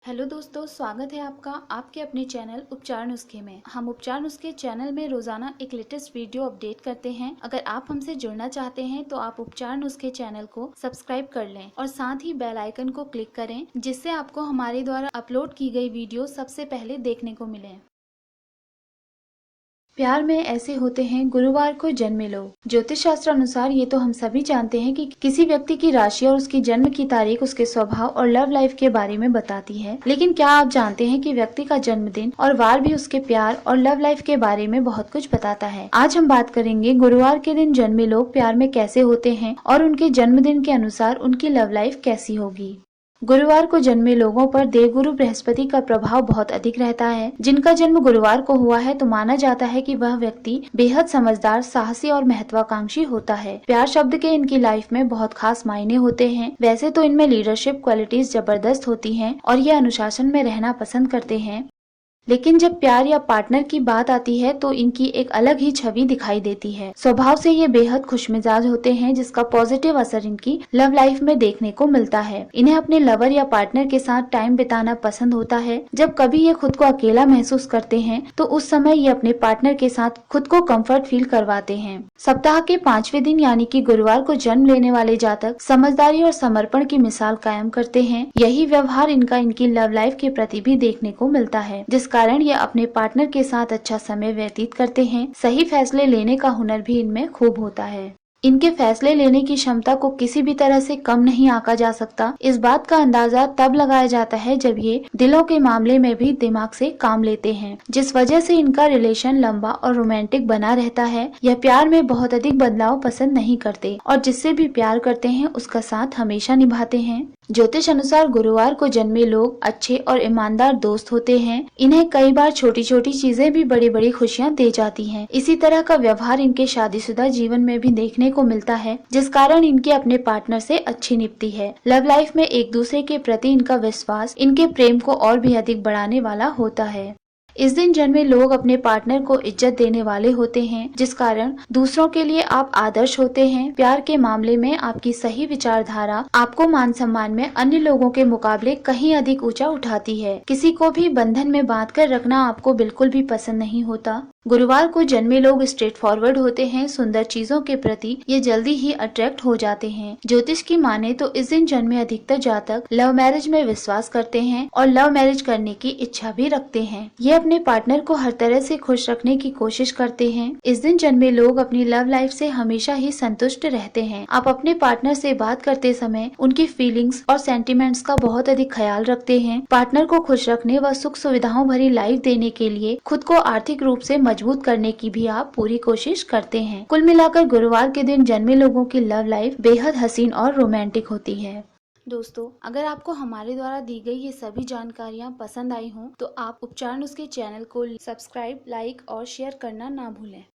Hello दोस्तों, स्वागत है आपका आपके अपने चैनल उपचार नुस्खे में। हम उपचार नुस्खे चैनल में रोजाना एक लेटेस्ट वीडियो अपडेट करते हैं। अगर आप हमसे जुड़ना चाहते हैं तो आप उपचार नुस्खे चैनल को सब्सक्राइब कर लें और साथ ही बेल आइकन को क्लिक करें, जिससे आपको हमारे द्वारा अपलोड की गई वीडियो सबसे पहले देखने को मिले। प्यार में ऐसे होते हैं गुरुवार को जन्मे लोग। ज्योतिष शास्त्र अनुसार ये तो हम सभी जानते हैं कि किसी व्यक्ति की राशि और उसकी जन्म की तारीख उसके स्वभाव और लव लाइफ के बारे में बताती है। लेकिन क्या आप जानते हैं कि व्यक्ति का जन्मदिन और वार भी उसके प्यार और लव लाइफ के बारे में बहुत कुछ बताता है। आज हम बात करेंगे गुरुवार के दिन जन्मे लोग प्यार में कैसे होते हैं और उनके जन्मदिन के अनुसार उनकी लव लाइफ कैसी होगी। गुरुवार को जन्मे लोगों पर देवगुरु बृहस्पति का प्रभाव बहुत अधिक रहता है। जिनका जन्म गुरुवार को हुआ है तो माना जाता है कि वह व्यक्ति बेहद समझदार, साहसी और महत्वाकांक्षी होता है। प्यार शब्द के इनकी लाइफ में बहुत खास मायने होते हैं। वैसे तो इनमें लीडरशिप क्वालिटीज जबरदस्त होती हैं और ये अनुशासन में रहना पसंद करते हैं, लेकिन जब प्यार या पार्टनर की बात आती है तो इनकी एक अलग ही छवि दिखाई देती है। स्वभाव से ये बेहद खुशमिजाज होते हैं, जिसका पॉजिटिव असर इनकी लव लाइफ में देखने को मिलता है। इन्हें अपने लवर या पार्टनर के साथ टाइम बिताना पसंद होता है। जब कभी ये खुद को अकेला महसूस करते हैं तो उस समय ये अपने पार्टनर के साथ खुद को कंफर्ट फील करवाते हैं। सप्ताह के 5वें दिन यानी कि गुरुवार को जन्म लेने वाले जातक समझदारी और समर्पण की मिसाल कायम करते हैं। यही व्यवहार इनका इनकी लव लाइफ के प्रति भी देखने को मिलता है, जिस कारण ये अपने पार्टनर के साथ अच्छा समय व्यतीत करते हैं। सही फैसले लेने का हुनर भी इनमें खूब होता है। इनके फैसले लेने की क्षमता को किसी भी तरह से कम नहीं आंका जा सकता। इस बात का अंदाजा तब लगाया जाता है जब ये दिलों के मामले में भी दिमाग से काम लेते हैं, जिस वजह से इनका रिलेशन लंबा और रोमांटिक बना रहता है। यह प्यार में बहुत अधिक बदलाव पसंद नहीं करते और जिससे भी प्यार करते हैं उसका साथ हमेशा निभाते हैं। ज्योतिष अनुसार गुरुवार को जन्मे लोग अच्छे और ईमानदार दोस्त होते हैं। इन्हें कई बार छोटी छोटी चीजें भी बड़ी बड़ी खुशियां दे जाती हैं। इसी तरह का व्यवहार इनके शादीशुदा जीवन में भी देखने को मिलता है, जिस कारण इनके अपने पार्टनर से अच्छी निभती है। लव लाइफ में एक दूसरे के प्रति इनका विश्वास इनके प्रेम को और भी अधिक बढ़ाने वाला होता है। इस दिन जन्मे लोग अपने पार्टनर को इज्जत देने वाले होते हैं, जिस कारण दूसरों के लिए आप आदर्श होते हैं। प्यार के मामले में आपकी सही विचारधारा आपको मान सम्मान में अन्य लोगों के मुकाबले कहीं अधिक ऊंचा उठाती है। किसी को भी बंधन में बांध कर रखना आपको बिल्कुल भी पसंद नहीं होता। गुरुवार को जन्मे लोग स्ट्रेट फॉरवर्ड होते हैं। सुंदर चीजों के प्रति ये जल्दी ही अट्रैक्ट हो जाते हैं। ज्योतिष की माने तो इस दिन जन्मे अधिकतर जातक लव मैरिज में विश्वास करते हैं और लव मैरिज करने की इच्छा भी रखते हैं। ये अपने पार्टनर को हर तरह से खुश रखने की कोशिश करते हैं। इस दिन जन्मे लोग अपनी लव लाइफ से हमेशा ही संतुष्ट रहते हैं। आप अपने पार्टनर से बात करते समय उनकी फीलिंग्स और सेंटिमेंट्स का बहुत अधिक ख्याल रखते हैं। पार्टनर को खुश रखने व सुख सुविधाओं भरी लाइफ देने के लिए खुद को आर्थिक रूप से मजबूत करने की भी आप पूरी कोशिश करते हैं। कुल मिलाकर गुरुवार के दिन जन्मे लोगों की लव लाइफ बेहद हसीन और रोमांटिक होती है। दोस्तों, अगर आपको हमारे द्वारा दी गई ये सभी जानकारियाँ पसंद आई हों तो आप उपचार नुस्खे चैनल को सब्सक्राइब, लाइक और शेयर करना ना भूलें।